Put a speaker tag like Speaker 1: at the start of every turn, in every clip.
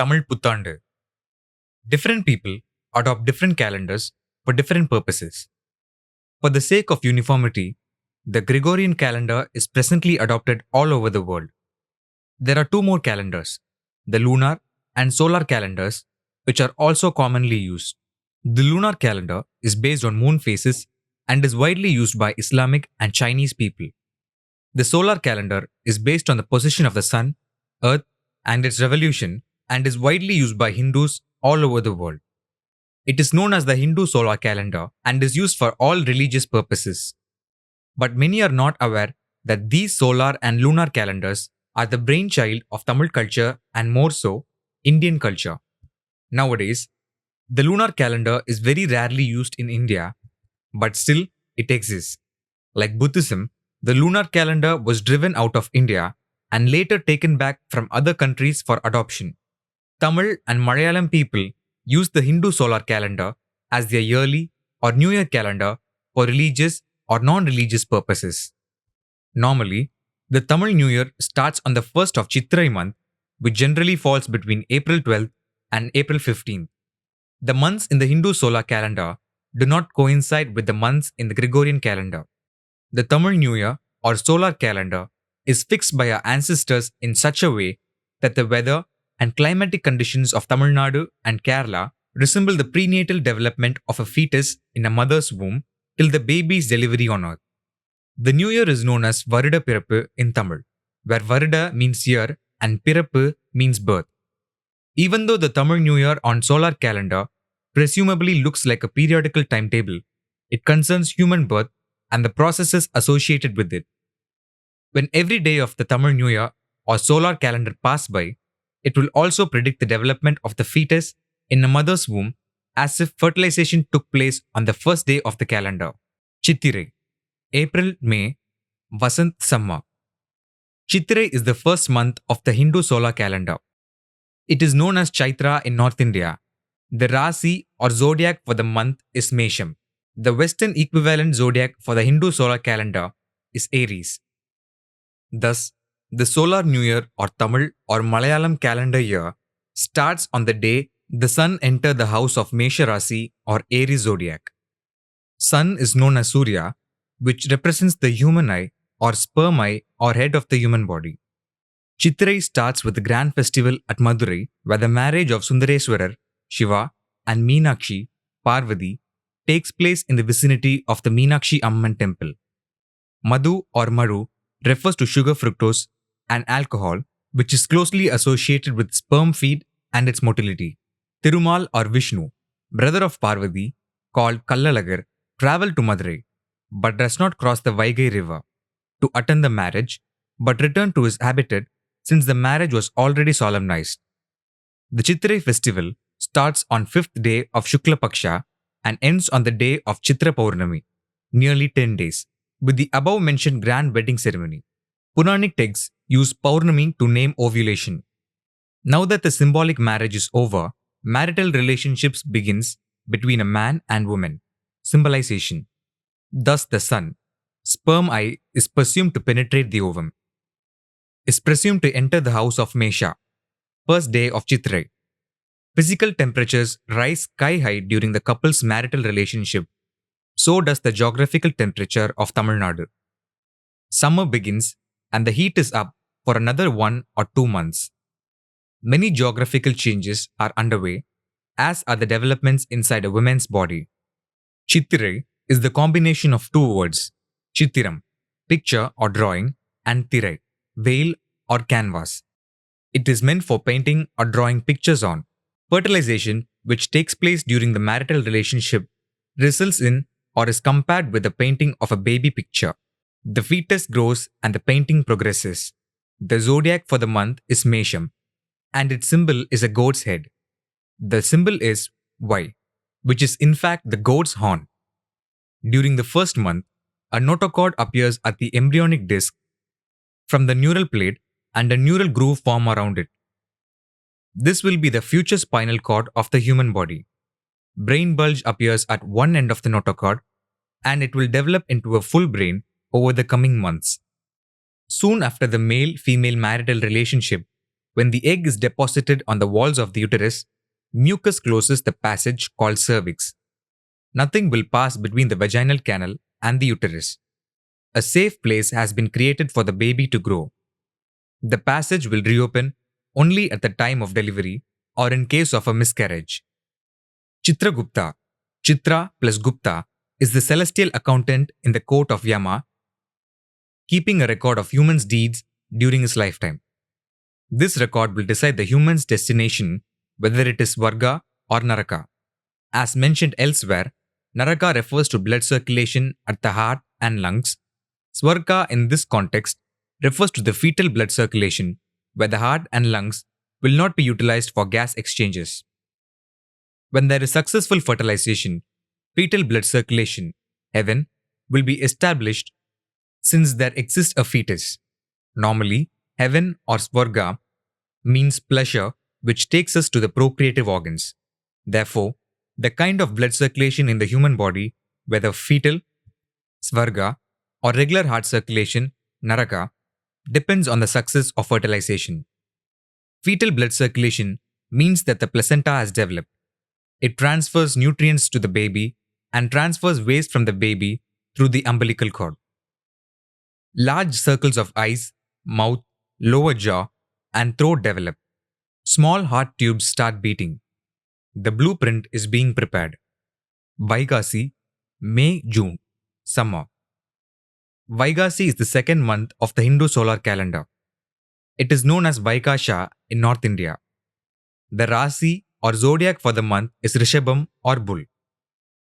Speaker 1: Tamil Puthandu. Different people adopt different calendars for different purposes. For the sake of uniformity, the Gregorian calendar is presently adopted all over the world. There are two more calendars, the lunar and solar calendars, which are also commonly used. The lunar calendar is based on moon phases and is widely used by Islamic and Chinese people. The solar calendar is based on the position of the sun, earth, and its revolution and is widely used by Hindus all over the world. It is known as the Hindu solar calendar and is used for all religious purposes. But many are not aware that these solar and lunar calendars are the brainchild of Tamil culture and more so, Indian culture. Nowadays, the lunar calendar is very rarely used in India, but still it exists. Like Buddhism, the lunar calendar was driven out of India and later taken back from other countries for adoption. Tamil and Malayalam people use the Hindu solar calendar as their yearly or New Year calendar for religious or non-religious purposes. Normally, the Tamil New Year starts on the 1st of Chitrai month, which generally falls between April 12th and April 15th. The months in the Hindu solar calendar do not coincide with the months in the Gregorian calendar. The Tamil New Year or solar calendar is fixed by our ancestors in such a way that the weather and climatic conditions of Tamil Nadu and Kerala resemble the prenatal development of a fetus in a mother's womb till the baby's delivery on earth. The new year is known as Varida Pirappu in Tamil, where Varida means year and Pirappu means birth. Even though the Tamil New Year on solar calendar presumably looks like a periodical timetable, it concerns human birth and the processes associated with it. When every day of the Tamil New Year or solar calendar pass by, it will also predict the development of the fetus in a mother's womb as if fertilization took place on the first day of the calendar. Chittirai, April, May, Vasant, Summer. Chittirai is the first month of the Hindu solar calendar. It is known as Chaitra in North India. The Rasi or zodiac for the month is Mesham. The Western equivalent zodiac for the Hindu solar calendar is Aries. Thus, the solar new year or Tamil or Malayalam calendar year starts on the day the sun enters the house of Mesha Rasi or Aries zodiac. Sun is known as Surya, which represents the human eye or sperm eye or head of the human body. Chittirai starts with the grand festival at Madurai, where the marriage of Sundareswarar, Shiva, and Meenakshi, Parvati, takes place in the vicinity of the Meenakshi Amman temple. Madhu or Maru refers to sugar fructose and alcohol, which is closely associated with sperm feed and its motility. Thirumal or Vishnu, brother of Parvati, called Kallalagar, traveled to Madurai, but does not cross the Vaigai river to attend the marriage, but returned to his habitat since the marriage was already solemnized. The Chittirai festival starts on 5th day of Shukla Paksha and ends on the day of Chitra Paurnami, nearly 10 days, with the above-mentioned grand wedding ceremony. Puranic texts use Paurnami to name ovulation. Now that the symbolic marriage is over, marital relationships begins between a man and woman, symbolization. Thus the sun, sperm eye, is presumed to penetrate the ovum, is presumed to enter the house of Mesha, first day of Chitrai. Physical temperatures rise sky high during the couple's marital relationship. So does the geographical temperature of Tamil Nadu. Summer begins and the heat is up for another 1 or 2 months. Many geographical changes are underway, as are the developments inside a woman's body. Chittirai is the combination of two words, Chittiram, picture or drawing, and Tirai, veil or canvas. It is meant for painting or drawing pictures on. Fertilization, which takes place during the marital relationship, results in or is compared with the painting of a baby picture. The fetus grows and the painting progresses. The zodiac for the month is Mesham, and its symbol is a goat's head. The symbol is Y, which is in fact the goat's horn. During the first month, a notochord appears at the embryonic disc from the neural plate and a neural groove form around it. This will be the future spinal cord of the human body. Brain bulge appears at one end of the notochord, and it will develop into a full brain over the coming months. Soon after the male-female marital relationship, When the egg is deposited on the walls of the uterus, mucus closes the passage called cervix. Nothing will pass between the vaginal canal and the uterus. A safe place has been created for the baby to grow. The passage will reopen only at the time of delivery or in case of a miscarriage. Chitragupta, Chitra plus Gupta, is the celestial accountant in the court of Yama, keeping a record of humans' deeds during his lifetime. This record will decide the human's destination, whether it is Varga or Naraka. As mentioned elsewhere, Naraka refers to blood circulation at the heart and lungs. Swarga in this context refers to the fetal blood circulation, where the heart and lungs will not be utilized for gas exchanges. When there is successful fertilization, fetal blood circulation, heaven, will be established since there exists a fetus. Normally, heaven or swarga means pleasure, which takes us to the procreative organs. Therefore, the kind of blood circulation in the human body, whether fetal, swarga, or regular heart circulation, naraka, depends on the success of fertilization. Fetal blood circulation means that the placenta has developed. It transfers nutrients to the baby and transfers waste from the baby through the umbilical cord. Large circles of eyes, mouth, lower jaw, and throat develop. Small heart tubes start beating. The blueprint is being prepared. Vaigasi, May, June, summer. Vaigasi is the second month of the Hindu solar calendar. It is known as Vaikasha in North India. The Rasi or zodiac for the month is Rishabham or Bull.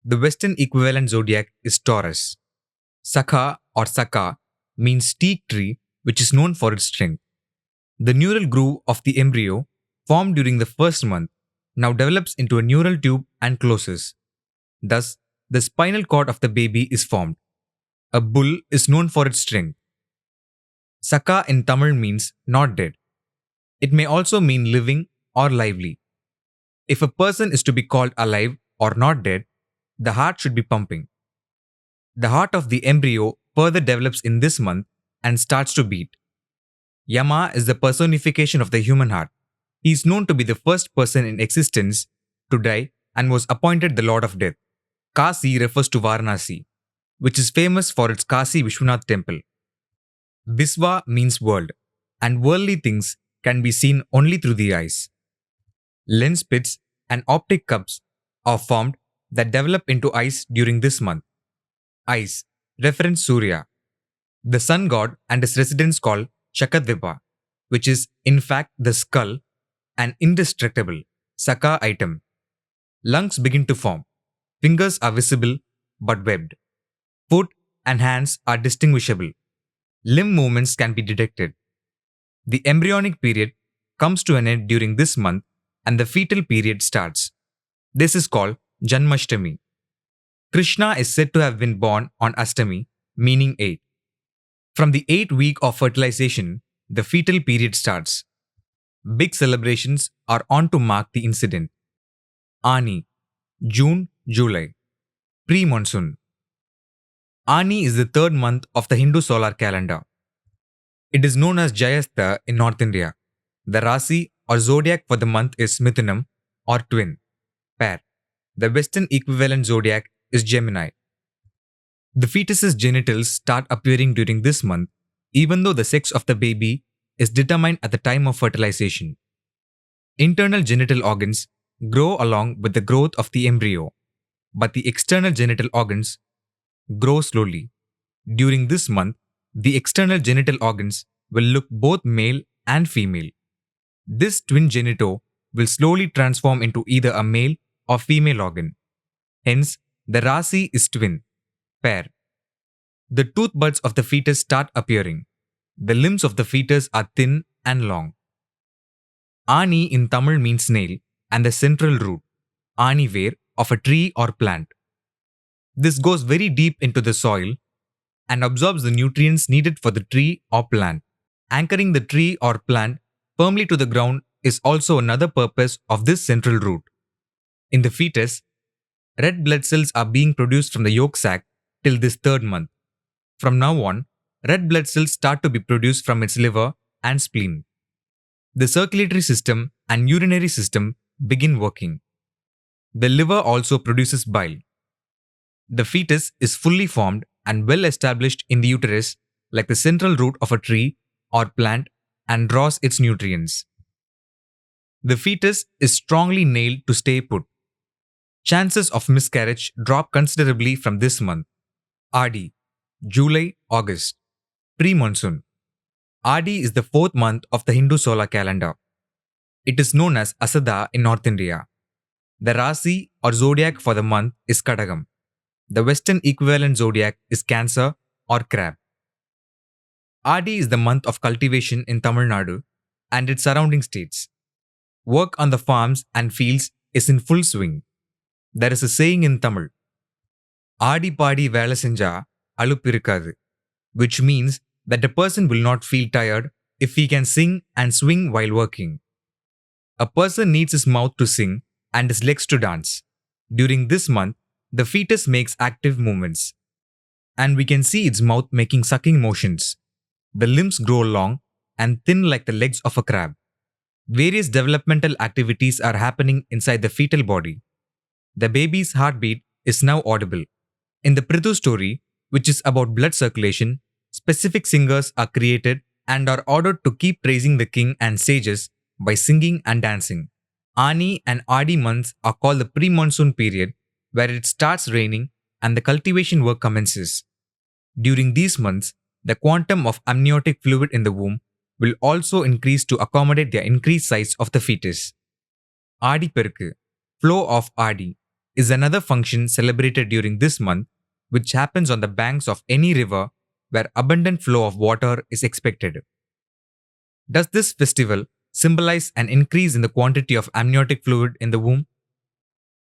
Speaker 1: The Western equivalent zodiac is Taurus. Sakha or Saka means teak tree, which is known for its strength. The neural groove of the embryo, formed during the first month, now develops into a neural tube and closes. Thus, the spinal cord of the baby is formed. A bull is known for its strength. Saka in Tamil means not dead. It may also mean living or lively. If a person is to be called alive or not dead, the heart should be pumping. The heart of the embryo further develops in this month and starts to beat. Yama is the personification of the human heart. He is known to be the first person in existence to die and was appointed the Lord of Death. Kasi refers to Varanasi, which is famous for its Kasi Vishwanath temple. Visva means world, and worldly things can be seen only through the eyes. Lens pits and optic cups are formed that develop into eyes during this month. Eyes reference Surya, the sun god, and his residence called Shakadvipa, which is in fact the skull, an indestructible Saka item. Lungs begin to form. Fingers are visible but webbed. Foot and hands are distinguishable. Limb movements can be detected. The embryonic period comes to an end during this month and the fetal period starts. This is called Janmashtami. Krishna is said to have been born on Ashtami, meaning 8. From the 8th week of fertilization, the fetal period starts. Big celebrations are on to mark the incident. Ani, June, July. Pre-monsoon. Ani is the third month of the Hindu solar calendar. It is known as Jayastha in North India. The Rasi or zodiac for the month is Mithunam or twin, pair. The Western equivalent zodiac is Gemini. The fetus's genitals start appearing during this month, even though the sex of the baby is determined at the time of fertilization. Internal genital organs grow along with the growth of the embryo, but the external genital organs grow slowly. During this month, the external genital organs will look both male and female. This twin genito will slowly transform into either a male or female organ. Hence, the Rasi is twin, pair. The tooth buds of the fetus start appearing. The limbs of the fetus are thin and long. Ani in Tamil means nail and the central root, ani ver, of a tree or plant. This goes very deep into the soil and absorbs the nutrients needed for the tree or plant. Anchoring the tree or plant firmly to the ground is also another purpose of this central root. In the fetus, red blood cells are being produced from the yolk sac till this third month. From now on, red blood cells start to be produced from its liver and spleen. The circulatory system and urinary system begin working. The liver also produces bile. The fetus is fully formed and well established in the uterus, like the central root of a tree or plant, and draws its nutrients. The fetus is strongly nailed to stay put. Chances of miscarriage drop considerably from this month. Adi, July, August, pre-monsoon. Adi is the fourth month of the Hindu solar calendar. It is known as Asada in North India. The Rasi or zodiac for the month is Kadagam. The Western equivalent zodiac is Cancer or Crab. Adi is the month of cultivation in Tamil Nadu and its surrounding states. Work on the farms and fields is in full swing. There is a saying in Tamil, Adi Padi Vela Senja Alupirukadu, which means that a person will not feel tired if he can sing and swing while working. A person needs his mouth to sing and his legs to dance. During this month, the fetus makes active movements, and we can see its mouth making sucking motions. The limbs grow long and thin like the legs of a crab. Various developmental activities are happening inside the fetal body. The baby's heartbeat is now audible. In the Prithu story, which is about blood circulation, specific singers are created and are ordered to keep praising the king and sages by singing and dancing. Ani and Adi months are called the pre-monsoon period, where it starts raining and the cultivation work commences. During these months, the quantum of amniotic fluid in the womb will also increase to accommodate the increased size of the fetus. Adi Perku, flow of Adi, is another function celebrated during this month, which happens on the banks of any river where abundant flow of water is expected. Does this festival symbolize an increase in the quantity of amniotic fluid in the womb?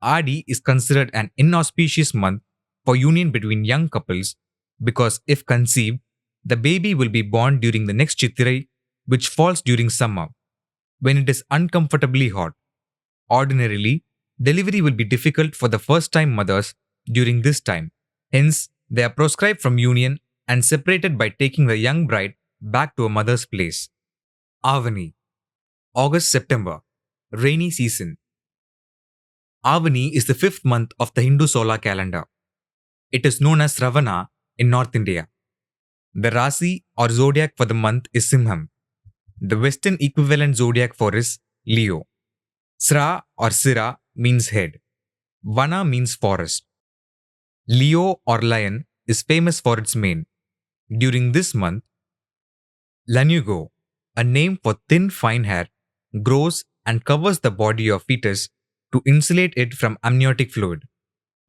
Speaker 1: Adi is considered an inauspicious month for union between young couples because if conceived, the baby will be born during the next Chittirai, which falls during summer, when it is uncomfortably hot. Ordinarily, delivery will be difficult for the first-time mothers during this time. Hence, they are proscribed from union and separated by taking the young bride back to a mother's place. Avani, August-September, rainy season. Avani is the fifth month of the Hindu solar calendar. It is known as Ravana in North India. The Rasi or zodiac for the month is Simham. The Western equivalent zodiac for is Leo. Sra or Sira means head. Vana means forest. Leo or lion is famous for its mane. During this month, Lanugo, a name for thin fine hair, grows and covers the body of fetus to insulate it from amniotic fluid.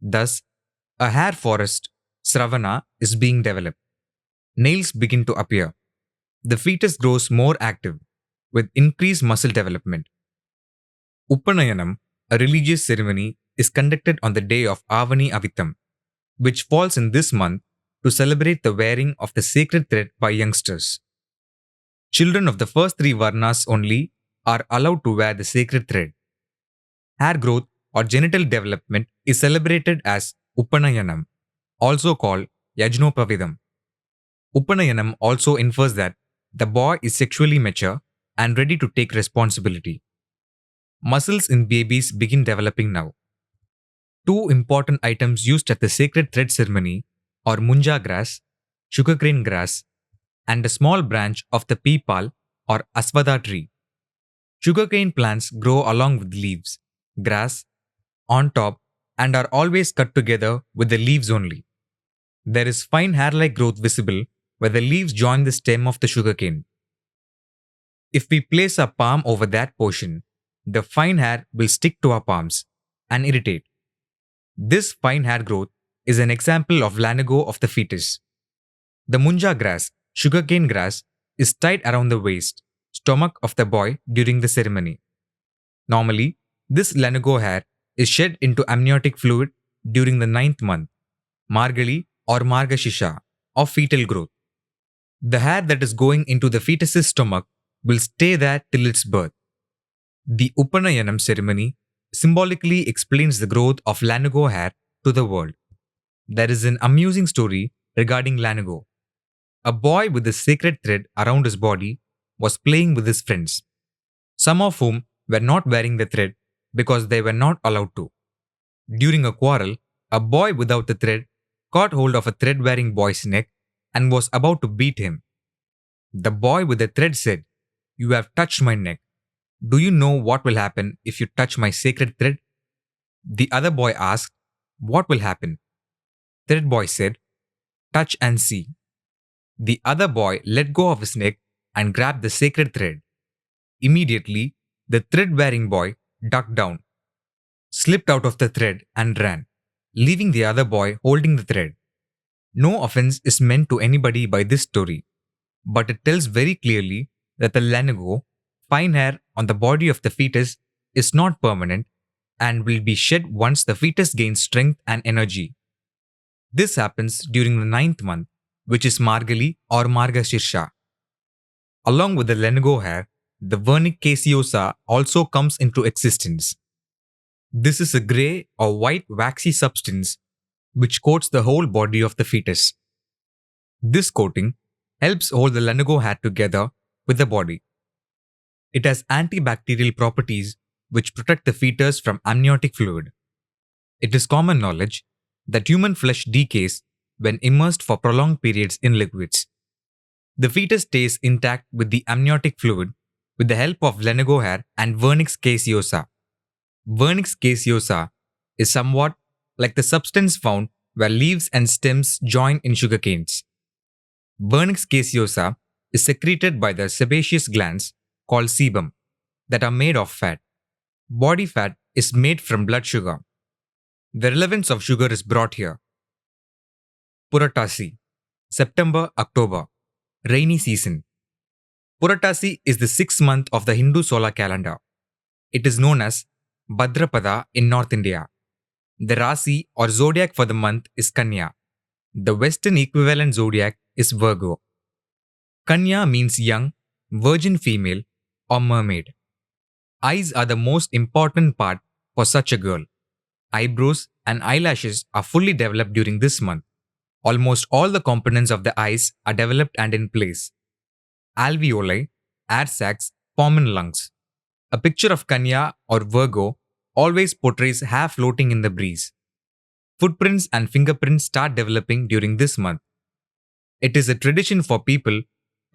Speaker 1: Thus, a hair forest, Sravana, is being developed. Nails begin to appear. The fetus grows more active, with increased muscle development. Upanayanam, a religious ceremony, is conducted on the day of Avani Avittam, which falls in this month to celebrate the wearing of the sacred thread by youngsters. Children of the first three Varnas only are allowed to wear the sacred thread. Hair growth or genital development is celebrated as Upanayanam, also called Yajnopavidam. Upanayanam also infers that the boy is sexually mature and ready to take responsibility. Muscles in babies begin developing now. Two important items used at the sacred thread ceremony are munja grass, sugarcane grass, and a small branch of the peepal or aswada tree. Sugarcane plants grow along with leaves, grass, on top, and are always cut together with the leaves only. There is fine hair-like growth visible where the leaves join the stem of the sugarcane. If we place our palm over that portion, the fine hair will stick to our palms and irritate. This fine hair growth is an example of lanugo of the fetus. The munja grass, sugarcane grass, is tied around the waist, stomach of the boy during the ceremony. Normally, this lanugo hair is shed into amniotic fluid during the 9th month, Margali or Margashisha, of fetal growth. The hair that is going into the fetus's stomach will stay there till its birth. The Upanayanam ceremony symbolically explains the growth of lanugo hair to the world. There is an amusing story regarding lanugo. A boy with the sacred thread around his body was playing with his friends. some of whom were not wearing the thread because they were not allowed to. During a quarrel, a boy without the thread caught hold of a thread wearing boy's neck and was about to beat him. The boy with the thread said, "You have touched my neck. Do you know what will happen if you touch my sacred thread?" The other boy asked, "What will happen?" Thread boy said, "Touch and see." The other boy let go of his neck and grabbed the sacred thread. Immediately, the thread wearing boy ducked down, slipped out of the thread, and ran, leaving the other boy holding the thread. No offense is meant to anybody by this story, but it tells very clearly that the lanugo, fine hair on the body of the fetus, is not permanent and will be shed once the fetus gains strength and energy. This happens during the 9th month, which is Margali or Margashirsha. Along with the lanugo hair, the vernic caseosa also comes into existence. This is a grey or white waxy substance which coats the whole body of the fetus. This coating helps hold the lanugo hair together with the body. It has antibacterial properties which protect the fetus from amniotic fluid. It is common knowledge that human flesh decays when immersed for prolonged periods in liquids. The fetus stays intact with the amniotic fluid with the help of lanugo hair and vernix caseosa. Vernix caseosa is somewhat like the substance found where leaves and stems join in sugarcanes. Vernix caseosa is secreted by the sebaceous glands called sebum that are made of fat. Body fat is made from blood sugar. The relevance of sugar is brought here. Puratasi, September-October, rainy season. Puratasi is the 6th month of the Hindu solar calendar. It is known as Bhadrapada in North India. The Rasi or zodiac for the month is Kanya. The Western equivalent zodiac is Virgo. Kanya means young, virgin female, or mermaid. Eyes are the most important part for such a girl. Eyebrows and eyelashes are fully developed during this month. Almost all the components of the eyes are developed and in place. Alveoli, air sacs, form in lungs. A picture of Kanya or Virgo always portrays hair floating in the breeze. Footprints and fingerprints start developing during this month. It is a tradition for people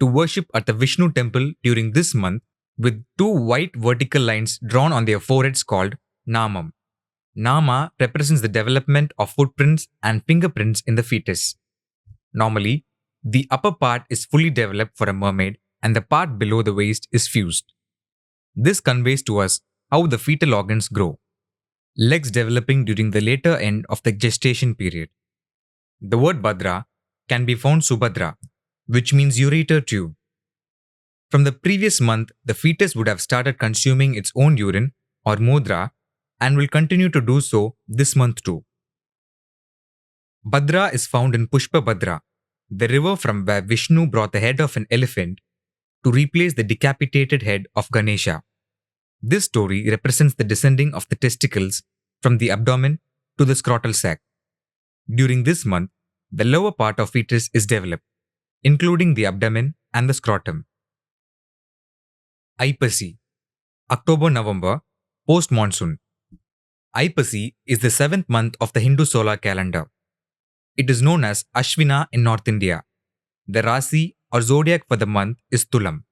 Speaker 1: to worship at the Vishnu temple during this month with 2 white vertical lines drawn on their foreheads called Namam. Nama represents the development of footprints and fingerprints in the fetus. Normally, the upper part is fully developed for a mermaid and the part below the waist is fused. This conveys to us how the fetal organs grow. Legs developing during the later end of the gestation period. The word Bhadra can be found Subhadra, which means ureter tube. From the previous month, the fetus would have started consuming its own urine or mudra and will continue to do so this month too. Bhadra is found in Pushpa Bhadra, the river from where Vishnu brought the head of an elephant to replace the decapitated head of Ganesha. This story represents the descending of the testicles from the abdomen to the scrotal sac. During this month, the lower part of fetus is developed, including the abdomen and the scrotum. Aipasi, October-November, post-monsoon. Aipasi is the 7th month of the Hindu solar calendar. It is known as Ashvina in North India. The Rasi or zodiac for the month is Tulam.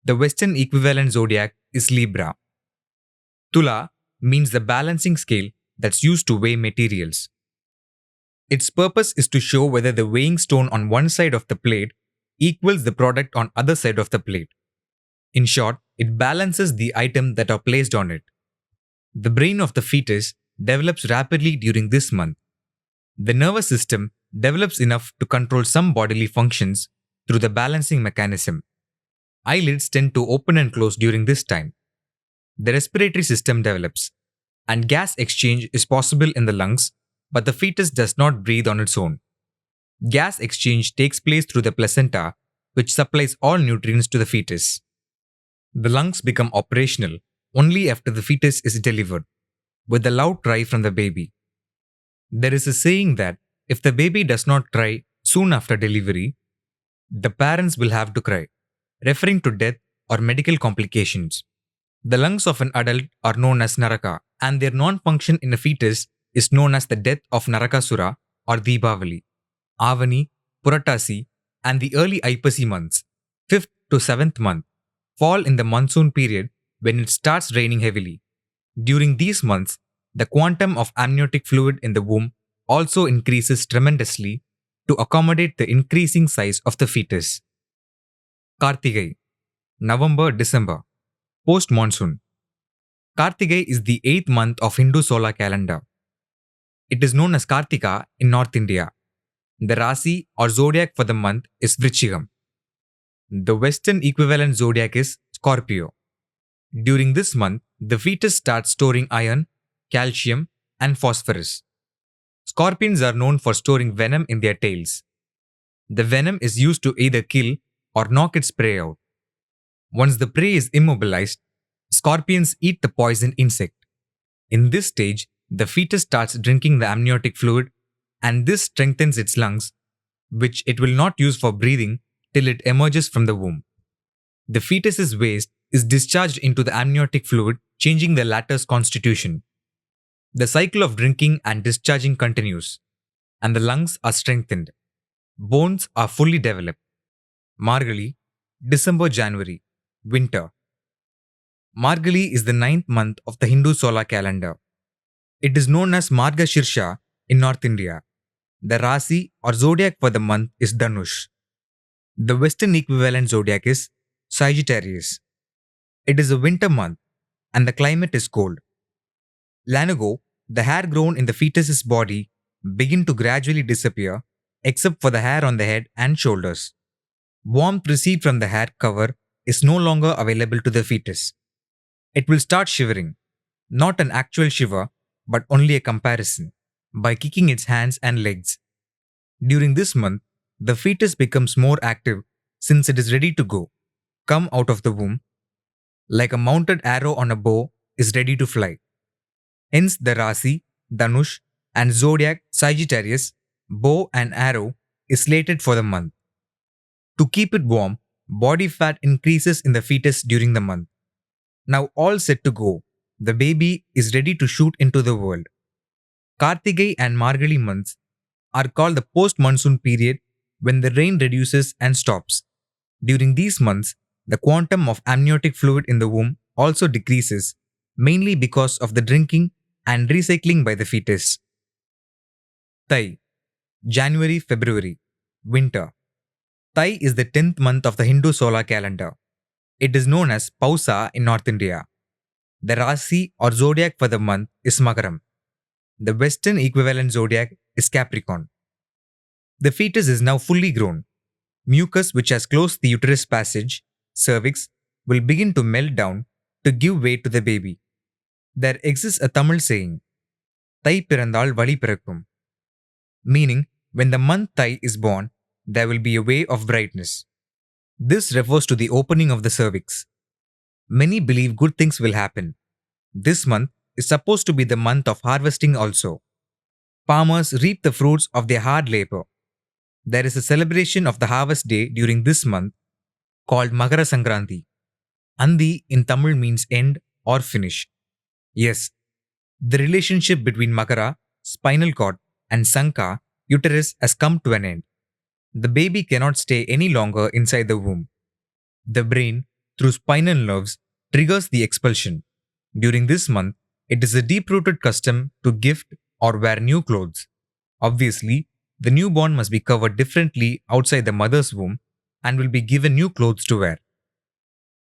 Speaker 1: The Western equivalent zodiac is Libra. Tula means the balancing scale that's used to weigh materials. Its purpose is to show whether the weighing stone on one side of the plate equals the product on other side of the plate. In short, it balances the items that are placed on it. The brain of the fetus develops rapidly during this month. The nervous system develops enough to control some bodily functions through the balancing mechanism. Eyelids tend to open and close during this time. The respiratory system develops, and gas exchange is possible in the lungs, but the fetus does not breathe on its own. Gas exchange takes place through the placenta, which supplies all nutrients to the fetus. The lungs become operational only after the fetus is delivered, with a loud cry from the baby. There is a saying that if the baby does not cry soon after delivery, the parents will have to cry, referring to death or medical complications. The lungs of an adult are known as Naraka, and their non-function in a fetus is known as the death of Narakasura or Deepavali. Avani, Puratasi, and the early Aipasi months, 5th to 7th month, fall in the monsoon period when it starts raining heavily. During these months, the quantum of amniotic fluid in the womb also increases tremendously to accommodate the increasing size of the fetus. Kartigai, November-December, post-monsoon. Kartigai is the 8th month of Hindu solar calendar. It is known as Kartika in North India. The Rasi or zodiac for the month is Vrichigam. The Western equivalent zodiac is Scorpio. During this month, the fetus starts storing iron, calcium, and phosphorus. Scorpions are known for storing venom in their tails. The venom is used to either kill or knock its prey out. Once the prey is immobilized, scorpions eat the poison insect. In this stage, the fetus starts drinking the amniotic fluid, and this strengthens its lungs, which it will not use for breathing till it emerges from the womb. The fetus's waste is discharged into the amniotic fluid, changing the latter's constitution. The cycle of drinking and discharging continues, and the lungs are strengthened. Bones are fully developed. Margali, December-January, winter. Margali is the 9th month of the Hindu solar calendar. It is known as Margashirsha in North India. The Rasi or zodiac for the month is Dhanush. The Western equivalent zodiac is Sagittarius. It is a winter month and the climate is cold. Long ago, the hair grown in the fetus's body begin to gradually disappear except for the hair on the head and shoulders. Warmth received from the hair cover is no longer available to the fetus. It will start shivering, not an actual shiver, but only a comparison, by kicking its hands and legs. During this month, the fetus becomes more active since it is ready to go, come out of the womb, like a mounted arrow on a bow is ready to fly. Hence the Rasi, Dhanush, and zodiac Sagittarius, bow and arrow is slated for the month. To keep it warm, body fat increases in the fetus during the month. Now all set to go, the baby is ready to shoot into the world. Kartigai and Margali months are called the post-monsoon period when the rain reduces and stops. During these months, the quantum of amniotic fluid in the womb also decreases, mainly because of the drinking and recycling by the fetus. Thai, January-February, winter. Thai is the 10th month of the Hindu solar calendar. It is known as Pausa in North India. The Rasi or zodiac for the month is Makaram. The Western equivalent zodiac is Capricorn. The fetus is now fully grown. Mucus which has closed the uterus passage, cervix, will begin to melt down to give way to the baby. There exists a Tamil saying, Thai pirandal vali pirakkum, meaning when the month Thai is born, there will be a way of brightness. This refers to the opening of the cervix. Many believe good things will happen. This month is supposed to be the month of harvesting also. Farmers reap the fruits of their hard labor. There is a celebration of the harvest day during this month called Makara Sankranti. Andi in Tamil means end or finish. Yes, the relationship between Makara, spinal cord, and Sanka, uterus, has come to an end. The baby cannot stay any longer inside the womb. The brain, through spinal nerves, triggers the expulsion. During this month, it is a deep-rooted custom to gift or wear new clothes. Obviously, the newborn must be covered differently outside the mother's womb and will be given new clothes to wear.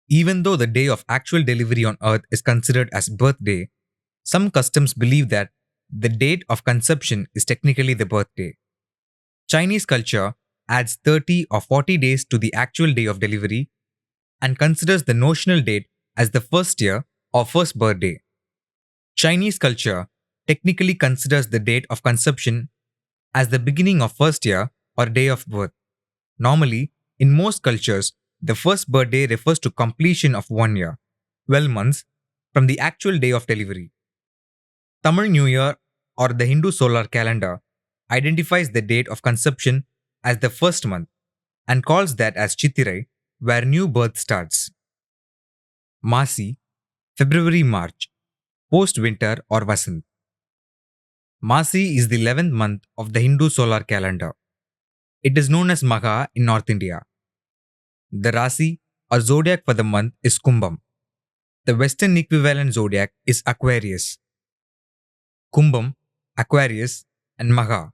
Speaker 1: Even though the day of actual delivery on earth is considered as birthday, some customs believe that the date of conception is technically the birthday. Chinese culture adds 30 or 40 days to the actual day of delivery and considers the notional date as the first year or first birthday. Chinese culture technically considers the date of conception as the beginning of first year or day of birth. Normally, in most cultures, the first birthday refers to completion of 1 year, 12 months, from the actual day of delivery. Tamil New Year or the Hindu solar calendar identifies the date of conception as the first month and calls that as Chittirai, where new birth starts. Masi, February-March, post-winter or Vasant. Masi is the 11th month of the Hindu solar calendar. It is known as Magha in North India. The Rasi or zodiac for the month is Kumbham. The Western equivalent zodiac is Aquarius. Kumbham, Aquarius, and Magha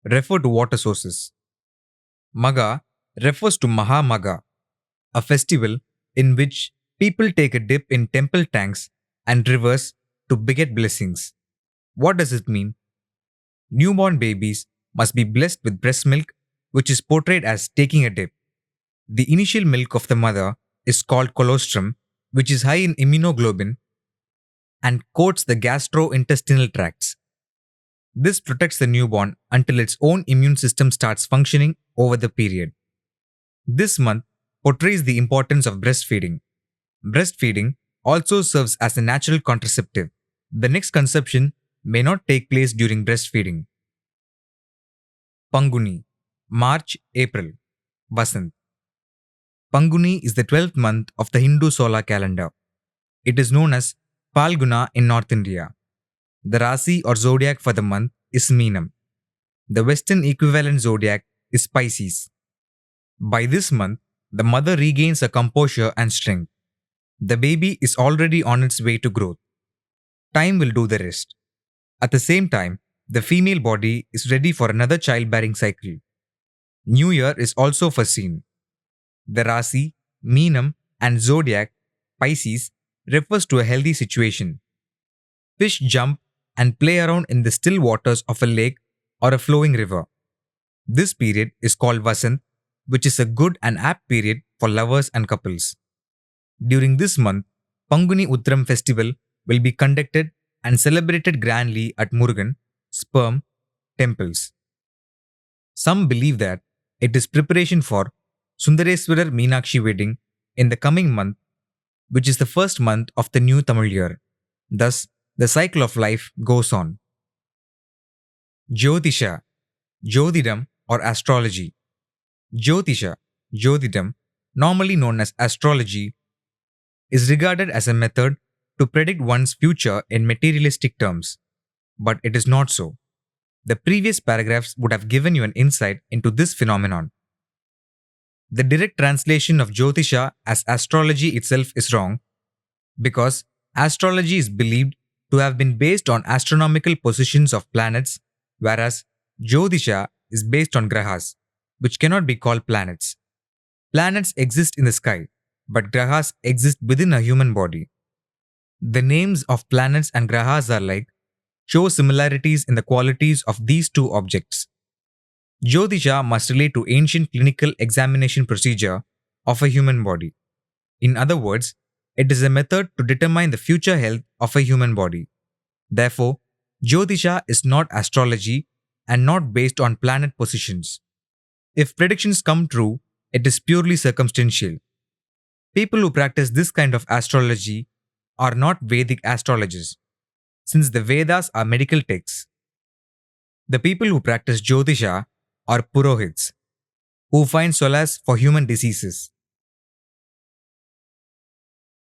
Speaker 1: refer to water sources. Magha refers to Maha Magha, a festival in which people take a dip in temple tanks and rivers to beget blessings. What does it mean? Newborn babies must be blessed with breast milk, which is portrayed as taking a dip. The initial milk of the mother is called colostrum, which is high in immunoglobulin and coats the gastrointestinal tracts. This protects the newborn until its own immune system starts functioning over the period. This month portrays the importance of breastfeeding. Breastfeeding also serves as a natural contraceptive. The next conception may not take place during breastfeeding. Panguni, March, April, Vasant. Panguni is the 12th month of the Hindu solar calendar. It is known as Falguna in North India. The Rasi or zodiac for the month is Meenam. The Western equivalent zodiac is Pisces. By this month, the mother regains her composure and strength. The baby is already on its way to growth. Time will do the rest. At the same time, the female body is ready for another childbearing cycle. New Year is also foreseen. The Rasi, Meenam, and zodiac, Pisces, refers to a healthy situation. Fish jump and play around in the still waters of a lake or a flowing river. This period is called Vasant, which is a good and apt period for lovers and couples. During this month, Panguni Uttram festival will be conducted and celebrated grandly at Murugan, sperm, temples. Some believe that it is preparation for Sundareswarar Meenakshi wedding in the coming month, which is the first month of the new Tamil year. Thus, the cycle of life goes on. Jyotisha, Jyotidam or astrology. Jyotisha, Jyotidam, normally known as astrology, is regarded as a method to predict one's future in materialistic terms. But it is not so. The previous paragraphs would have given you an insight into this phenomenon. The direct translation of Jyotisha as astrology itself is wrong, because astrology is believed to have been based on astronomical positions of planets, whereas Jyotisha is based on grahas, which cannot be called planets. Planets exist in the sky, but grahas exist within a human body. The names of planets and grahas are like, show similarities in the qualities of these two objects. Jyotisha must relate to ancient clinical examination procedure of a human body. In other words, it is a method to determine the future health of a human body. Therefore, Jyotisha is not astrology and not based on planet positions. If predictions come true, it is purely circumstantial. People who practice this kind of astrology are not Vedic astrologers, since the Vedas are medical texts. The people who practice Jyotisha are Purohits, who find solace for human diseases.